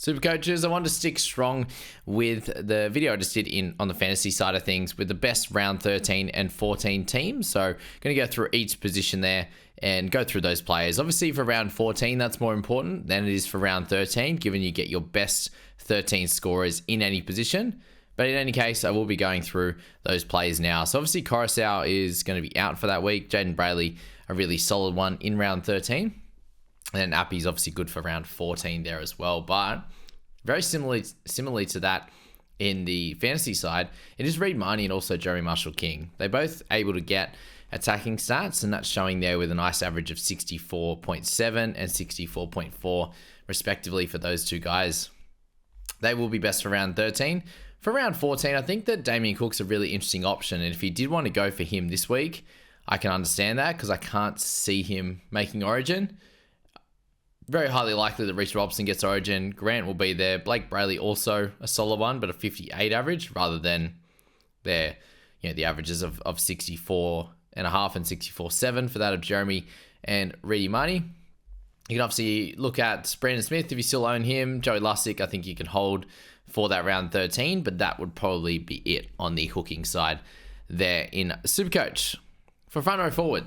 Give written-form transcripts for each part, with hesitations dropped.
Supercoaches, I want to stick strong with the video I just did on the fantasy side of things with the best round 13 and 14 teams. So I'm going to go through each position there and go through those players. Obviously for round 14, that's more important than it is for round 13, given you get your best 13 scorers in any position. But in any case, I will be going through those players now. So obviously Coruscant is going to be out for that week. Jaden Brayley, a really solid one in round 13. And Appy's obviously good for round 14 there as well. But very similarly to that in the fantasy side, it is Reed Marnie and also Jeremy Marshall-King. They're both able to get attacking stats, and that's showing there with a nice average of 64.7 and 64.4 respectively for those two guys. They will be best for round 13. For round 14, I think that Damien Cook's a really interesting option. And if you did want to go for him this week, I can understand that because I can't see him making Origin. Very highly likely that Reece Robson gets Origin. Grant will be there. Blake Brayley also a solid one, but a 58 average rather than the averages of 64.5 and 64.7 for that of Jeremy and Reedy Marnie. You can obviously look at Brandon Smith if you still own him. Joey Lussick, I think you can hold for that round 13, but that would probably be it on the hooking side there in Supercoach. For front row forward,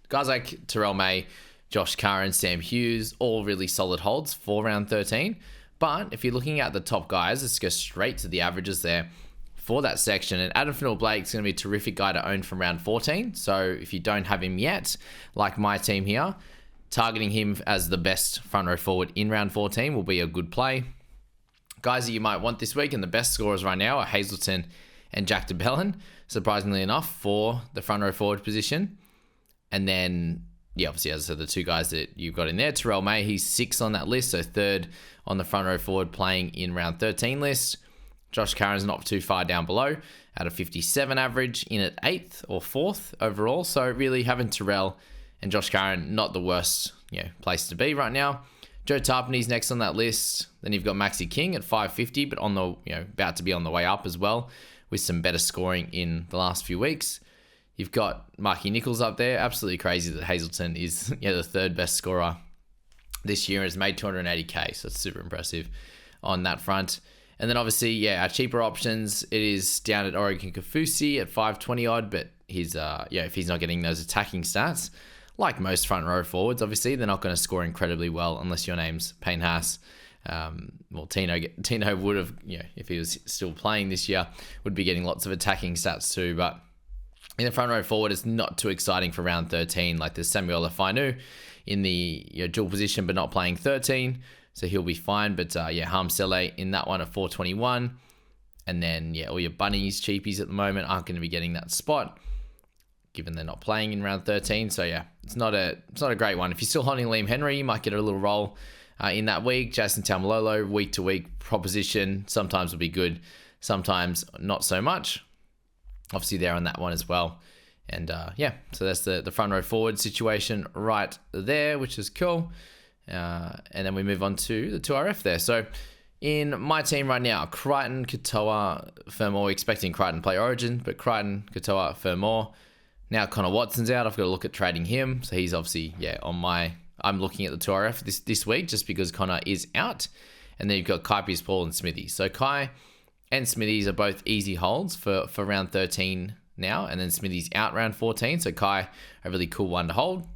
guys like Terrell May, Josh Curran, Sam Hughes, all really solid holds for round 13. But if you're looking at the top guys, let's go straight to the averages there for that section. And Adam Finnell-Blake's going to be a terrific guy to own from round 14. So if you don't have him yet, like my team here, targeting him as the best front row forward in round 14 will be a good play. Guys that you might want this week and the best scorers right now are Hazleton and Jack DeBellin, surprisingly enough, for the front row forward position. And then obviously, as I said, the two guys that you've got in there, Terrell May, he's 6th on that list, so 3rd on the front row forward playing in round 13 list. Josh Curran's not too far down below at a 57 average, in at 8th or 4th overall. So really having Terrell and Josh Curran, not the worst place to be right now. Joe Tarpany's next on that list. Then you've got Maxi King at 550, but on the about to be on the way up as well with some better scoring in the last few weeks. You've got Marky Nichols up there. Absolutely crazy that Hazleton is the 3rd best scorer this year and has made 280k. So it's super impressive on that front. And then obviously, our cheaper options, it is down at Oregon Kafusi at 520 odd. But he's if he's not getting those attacking stats, like most front row forwards, obviously they're not going to score incredibly well unless your name's Payne Haas. Tino would have, if he was still playing this year, would be getting lots of attacking stats too. But in the front row forward, it's not too exciting for round 13. Like there's Samuel Afainu in the dual position, but not playing 13. So he'll be fine. But Harm Sele in that one at 421. And then, all your bunnies, cheapies at the moment aren't going to be getting that spot, given they're not playing in round 13. So it's not a great one. If you're still holding Liam Henry, you might get a little roll in that week. Jason Taumalolo, week to week proposition, sometimes will be good, sometimes not so much. Obviously there on that one as well. And so that's the front row forward situation right there, which is cool. And then we move on to the 2RF there. So in my team right now, Crichton, Katoa, Fermor, expecting Crichton to play Origin, but Crichton, Katoa, Fermor. Now Connor Watson's out. I've got to look at trading him. So he's obviously, I'm looking at the 2RF this week just because Connor is out. And then you've got Kai Paul and Smithy. So Kai and Smithies are both easy holds for round 13 now. And then Smithies out round 14. So Kai, a really cool one to hold.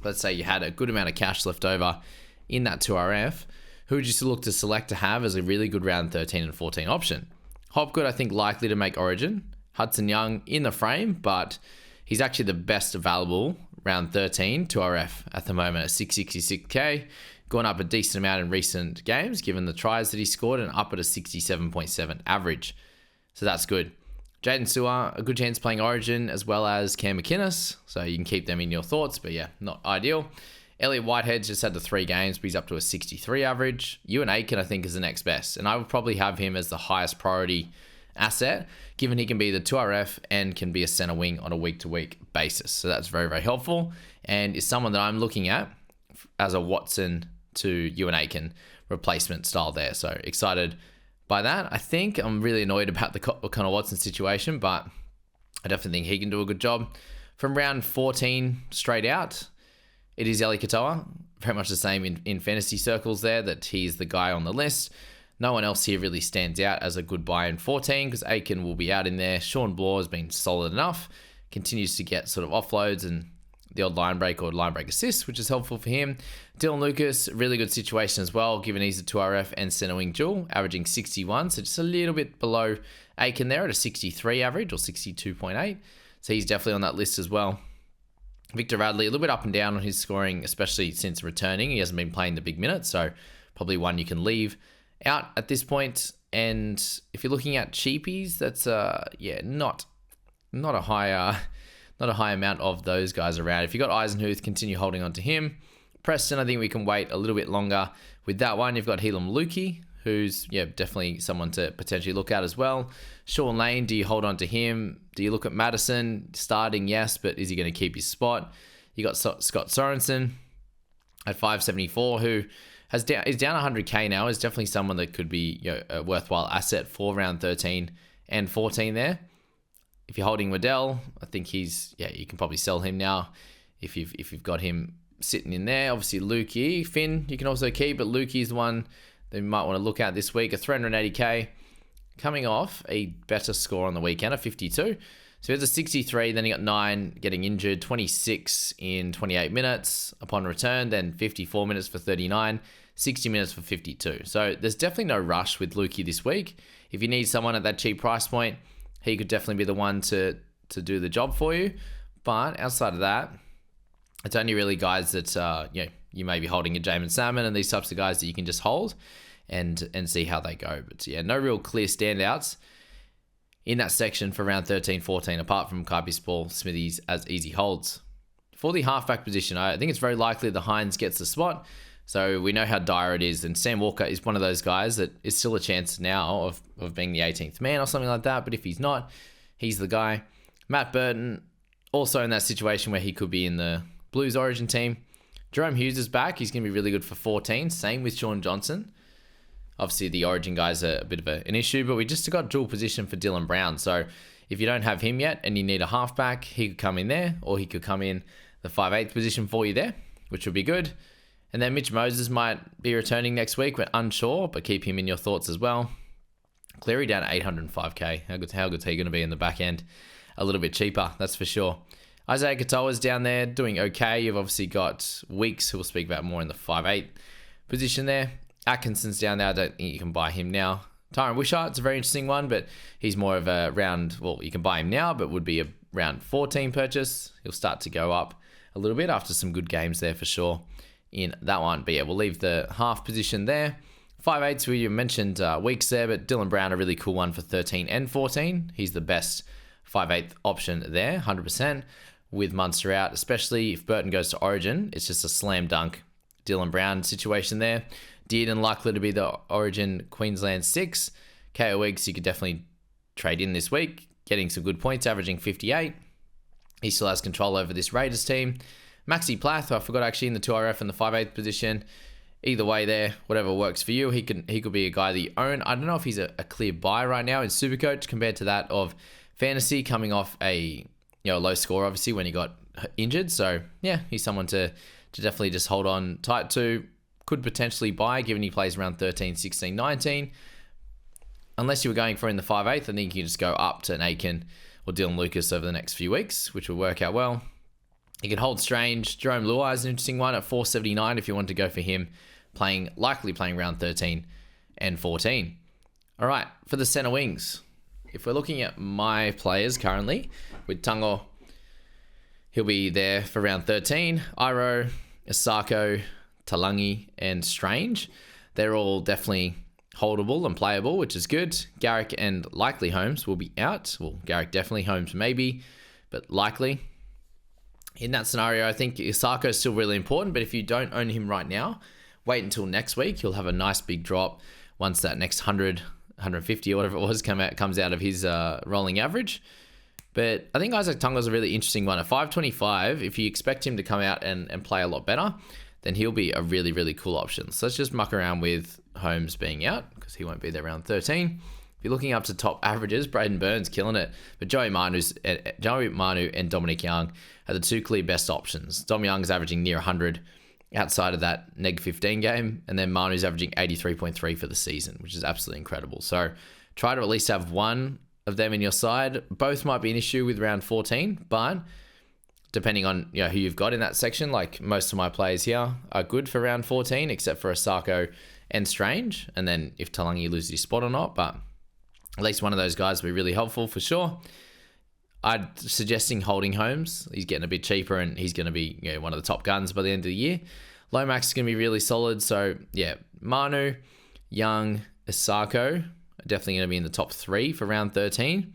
Let's say you had a good amount of cash left over in that 2RF. Who would you look to select to have as a really good round 13 and 14 option? Hopgood, I think, likely to make Origin. Hudson Young in the frame, but he's actually the best available round 13 2RF at the moment at 666k. Gone up a decent amount in recent games, given the tries that he scored, and up at a 67.7 average. So that's good. Jaden Sewer, a good chance playing Origin, as well as Cam McInnes. So you can keep them in your thoughts, but not ideal. Elliot Whitehead's just had the 3 games, but he's up to a 63 average. Ewan Aiken, I think, is the next best. And I would probably have him as the highest priority asset, given he can be the 2RF and can be a center wing on a week-to-week basis. So that's very, very helpful. And is someone that I'm looking at as a Watson to Ewan Aiken replacement style there. So excited by that. I think I'm really annoyed about the Connor Watson situation, but I definitely think he can do a good job. From round 14 straight out, it is Eli Katoa. very much the same in fantasy circles there, that he's the guy on the list. No one else here really stands out as a good buy in 14 because Aiken will be out in there. Sean Bloor has been solid enough, continues to get sort of offloads and the odd line break or line break assist, which is helpful for him. Dylan Lucas, really good situation as well, given he's a 2RF and centre wing dual, averaging 61, so just a little bit below Aiken there at a 63 average or 62.8. So he's definitely on that list as well. Victor Radley, a little bit up and down on his scoring, especially since returning. He hasn't been playing the big minutes, so probably one you can leave out at this point. And if you're looking at cheapies, that's not a high amount of those guys around. If you got Eisenhuth, continue holding on to him. Preston, I think we can wait a little bit longer with that one. You've got Helam Lukey, who's definitely someone to potentially look at as well. Sean Lane, do you hold on to him? Do you look at Madison? Starting, yes, but is he going to keep his spot? You got Scott Sorensen at 574, who is down 100k now. Is definitely someone that could be a worthwhile asset for round 13 and 14 there. If you're holding Waddell, I think you can probably sell him now if you've got him sitting in there. Obviously, Lukey, Finn, you can also keep, but Lukey is the one that you might want to look at this week. A 380k, coming off a better score on the weekend, a 52. So he has a 63, then he got 9 getting injured, 26 in 28 minutes upon return, then 54 minutes for 39, 60 minutes for 52. So there's definitely no rush with Lukey this week. If you need someone at that cheap price point, he could definitely be the one to do the job for you. But outside of that, it's only really guys that you may be holding a Jamin Salmon and these types of guys that you can just hold and see how they go. But no real clear standouts in that section for round 13, 14, apart from Kaipi Spall, Smithies as easy holds. For the halfback position, I think it's very likely the Hines gets the spot. So we know how dire it is, and Sam Walker is one of those guys that is still a chance now of being the 18th man or something like that, but if he's not, he's the guy. Matt Burton, also in that situation where he could be in the Blues Origin team. Jerome Hughes is back. He's going to be really good for 14. Same with Sean Johnson. Obviously, the Origin guys are a bit of an issue, but we just got dual position for Dylan Brown. So if you don't have him yet and you need a halfback, he could come in there, or he could come in the 5/8 position for you there, which would be good. And then Mitch Moses might be returning next week. We're unsure, but keep him in your thoughts as well. Cleary down at 805k. How good's he going to be in the back end? A little bit cheaper, that's for sure. Isaiah Katoa's down there doing okay. You've obviously got Weeks, who we'll speak about more in the 5/8 position there. Atkinson's down there. I don't think you can buy him now. Tyron Wishart's a very interesting one, but he's more of a round, well, you can buy him now, but would be a round 14 purchase. He'll start to go up a little bit after some good games there for sure in that one. But we'll leave the half position there. 5/8s, we mentioned Weeks there, but Dylan Brown, a really cool one for 13 and 14. He's the best 5/8 option there, 100%. With Munster out, especially if Burton goes to Origin, it's just a slam dunk Dylan Brown situation there. Dearden likely to be the Origin Queensland 6. KO Weeks, you could definitely trade in this week, getting some good points, averaging 58. He still has control over this Raiders team. Maxi Plath, who I forgot actually in the 2RF and the 5/8 position. Either way there, whatever works for you. He could be a guy that you own. I don't know if he's a clear buy right now in Supercoach compared to that of Fantasy, coming off a low score obviously when he got injured. So he's someone to definitely just hold on tight to. Could potentially buy, given he plays around 13, 16, 19. Unless you were going for in the 5/8, I think you can just go up to an Aiken or Dylan Lucas over the next few weeks, which will work out well. You can hold Strange. Jerome Luai is an interesting one at 479 if you want to go for him, likely playing round 13 and 14. All right, for the centre wings. If we're looking at my players currently, with Tango, he'll be there for round 13. Iro, Isako, Talangi, and Strange. They're all definitely holdable and playable, which is good. Garrick and likely Holmes will be out. Well, Garrick definitely, Holmes maybe, but likely. In that scenario, I think Isako is still really important, but if you don't own him right now, wait until next week. You'll have a nice big drop once that next 100, 150 or whatever it was comes out of his rolling average. But I think Isaac Tonga's a really interesting one. At 525, if you expect him to come out and play a lot better, then he'll be a really, really cool option. So let's just muck around with Holmes being out, because he won't be there around 13. If you're looking up to top averages, Braden Burns killing it. But Joey Manu and Dominic Young are the two clear best options. Dom Young's averaging near 100 outside of that -15 game. And then Manu's averaging 83.3 for the season, which is absolutely incredible. So try to at least have one of them in your side. Both might be an issue with round 14, but depending on who you've got in that section, like most of my players here are good for round 14, except for Osako and Strange. And then if Talangi loses his spot or not, but at least one of those guys will be really helpful for sure. I'd suggesting holding Holmes. He's getting a bit cheaper and he's going to be one of the top guns by the end of the year. Lomax is going to be really solid. So yeah, Manu, Young, Osako are definitely going to be in the top 3 for round 13.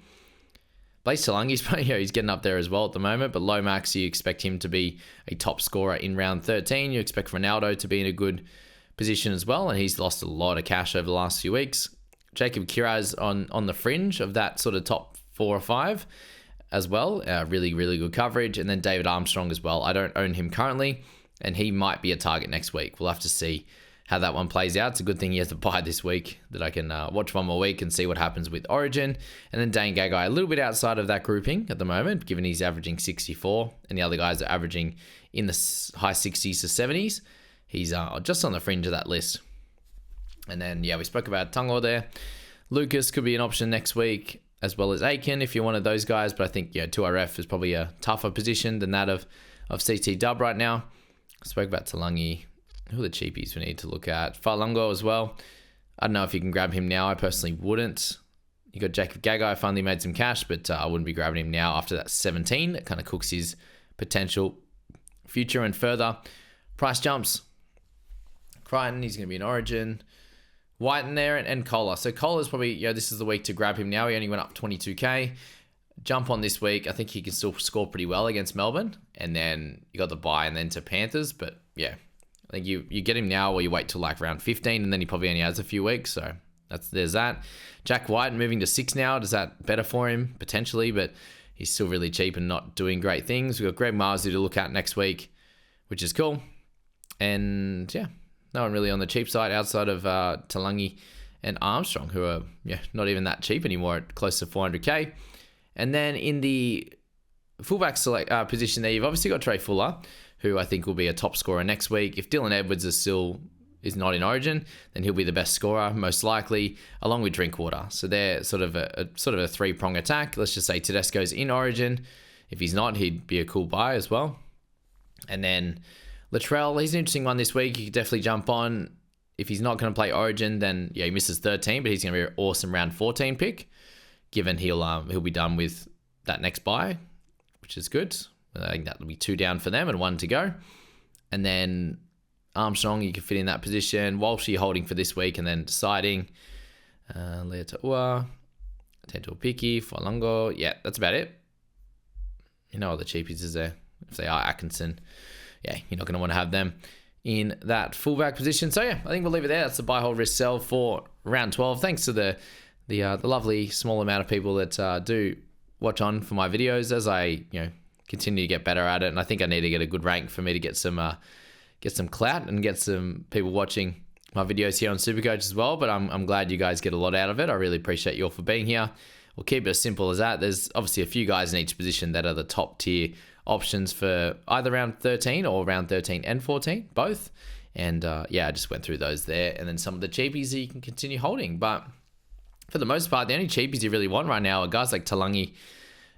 Blaze Talangi's he's getting up there as well at the moment, but Lomax, you expect him to be a top scorer in round 13. You expect Ronaldo to be in a good position as well, and he's lost a lot of cash over the last few weeks. Jacob Kiraz on the fringe of that sort of top 4 or 5 as well. Really, really good coverage. And then David Armstrong as well. I don't own him currently, and he might be a target next week. We'll have to see how that one plays out. It's a good thing he has to buy this week, that I can watch one more week and see what happens with Origin. And then Dane Gagai, a little bit outside of that grouping at the moment, given he's averaging 64 and the other guys are averaging in the high 60s to 70s. He's just on the fringe of that list. And then, we spoke about Tungor there. Lucas could be an option next week, as well as Aiken if you're one of those guys. But I think 2RF is probably a tougher position than that of CT Dub right now. Spoke about Talangi. Who are the cheapies we need to look at? Falungo as well. I don't know if you can grab him now. I personally wouldn't. You got Jacob Gagai. Finally made some cash, but I wouldn't be grabbing him now after that 17. That kind of cooks his potential future and further. Price jumps. Crichton, he's going to be in Origin. Whiten there and Kohler. So Kohler's probably, this is the week to grab him now. He only went up 22k. Jump on this week. I think he can still score pretty well against Melbourne. And then you got the bye and then to Panthers. But I think you get him now or you wait till like round 15 and then he probably only has a few weeks. So there's that. Jack White moving to 6 now. Does that better for him? Potentially, but he's still really cheap and not doing great things. We've got Greg Marsley to look at next week, which is cool. And no one really on the cheap side outside of Talangi and Armstrong, who are not even that cheap anymore at close to 400k. And then in the fullback position there, you've obviously got Trey Fuller, who I think will be a top scorer next week. If Dylan Edwards is not in Origin, then he'll be the best scorer most likely, along with Drinkwater. So they're sort of a three-prong attack. Let's just say Tedesco's in Origin. If he's not, he'd be a cool buy as well. And then Latrell, he's an interesting one this week. You could definitely jump on. If he's not going to play Origin, then he misses 13, but he's going to be an awesome round 14 pick, given he'll be done with that next bye, which is good. I think that'll be 2 down for them and 1 to go. And then Armstrong, you can fit in that position. Walshy holding for this week and then deciding. Lea Ta'ua, Tento Piki, Falungo. Yeah, that's about it. All the cheapies is there. If they are Atkinson, you're not going to want to have them in that fullback position. So I think we'll leave it there. That's the buy, hold, risk, sell for round 12. Thanks to the lovely small amount of people that do watch on for my videos as I continue to get better at it. And I think I need to get a good rank for me to get some clout and get some people watching my videos here on Supercoach as well. But I'm glad you guys get a lot out of it. I really appreciate you all for being here. We'll keep it as simple as that. There's obviously a few guys in each position that are the top tier options for either round 13 or round 13 and 14, both. And I just went through those there. And then some of the cheapies that you can continue holding. But for the most part, the only cheapies you really want right now are guys like Talangi.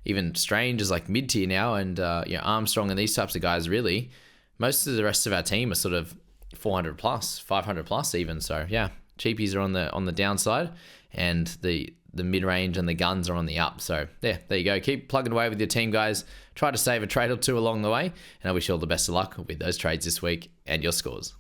Even Strange is like mid-tier now, and Armstrong and these types of guys, really. Most of the rest of our team are sort of 400 plus, 500 plus even. So cheapies are on the downside, and the mid-range and the guns are on the up. So there you go. Keep plugging away with your team, guys. Try to save a trade or two along the way, and I wish you all the best of luck with those trades this week and your scores.